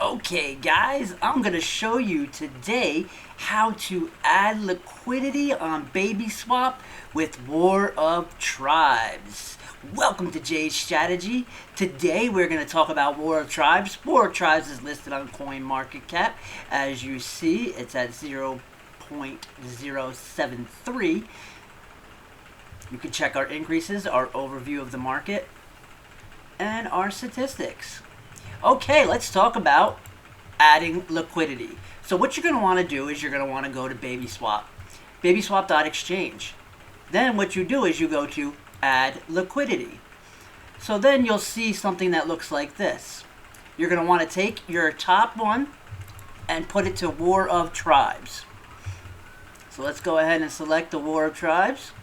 Okay guys, I'm going to show you today how to add liquidity on Babyswap with War of Tribes. Welcome to Jay's Strategy. Today we're going to talk about War of Tribes. War of Tribes is listed on CoinMarketCap. As you see, it's at 0.073. You can check our increases, our overview of the market, and our statistics. Okay, let's talk about adding liquidity. So what you're going to want to do is you're going to want to go to Babyswap, babyswap.exchange. Then what you do is you go to add liquidity. So then you'll see something that looks like this. You're going to want to take your top one and put it to War of Tribes. So let's go ahead and select the War of Tribes.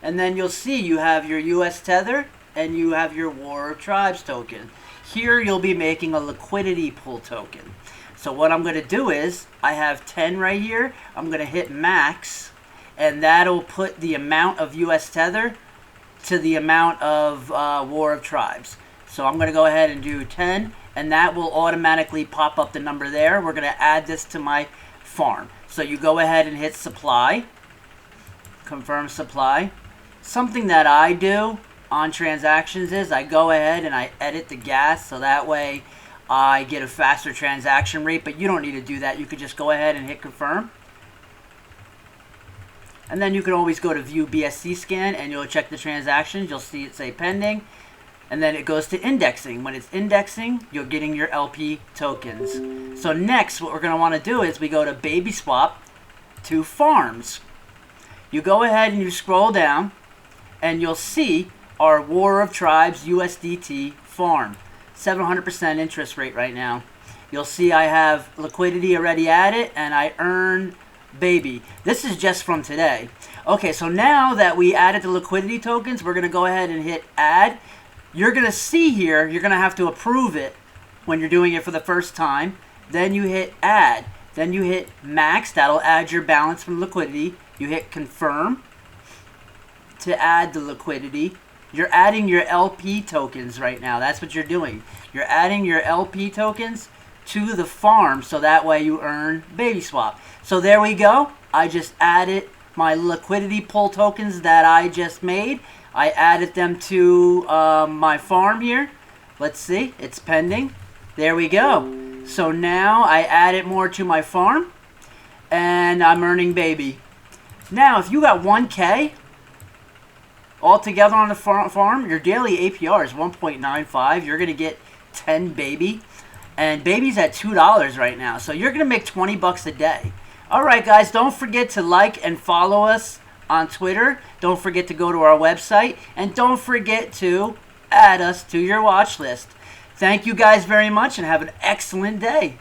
And then you'll see you have your US Tether and you have your War of Tribes token. Here you'll be making a liquidity pool token. So what I'm going to do is, I have 10 right here. I'm going to hit max, and that'll put the amount of US Tether to the amount of War of Tribes. So I'm going to go ahead and do 10, and that will automatically pop up the number there. We're going to add this to my farm. So you go ahead and hit supply, confirm supply. Something that I do on transactions is I go ahead and I edit the gas so that way I get a faster transaction rate, but you don't need to do that. You could just go ahead and hit confirm. And then you can always go to view BSC scan and you'll check the transactions. You'll see it say pending. And then it goes to indexing. When it's indexing, you're getting your LP tokens. So next, what we're going to want to do is we go to Babyswap to farms. You go ahead and you scroll down and you'll see our War of Tribes USDT farm. 700% interest rate right now. You'll see I have liquidity already added and I earn baby. This is just from today. Okay, so now that we added the liquidity tokens, we're going to go ahead and hit add. You're going to see here, you're going to have to approve it when you're doing it for the first time. Then you hit add. Then you hit max. That'll add your balance from liquidity. You hit confirm to add the liquidity. You're adding your LP tokens right now. That's what you're doing. You're adding your LP tokens to the farm so that way you earn Babyswap. So there we go. I just added my liquidity pool tokens that I just made. I added them to my farm here. Let's see. It's pending. There we go. So now I added more to my farm and I'm earning baby. Now if you got 1K altogether on the farm, your daily APR is 1.95. You're going to get 10 baby. And baby's at $2 right now. So you're going to make 20 bucks a day. All right, guys, don't forget to like and follow us on Twitter. Don't forget to go to our website. And don't forget to add us to your watch list. Thank you guys very much and have an excellent day.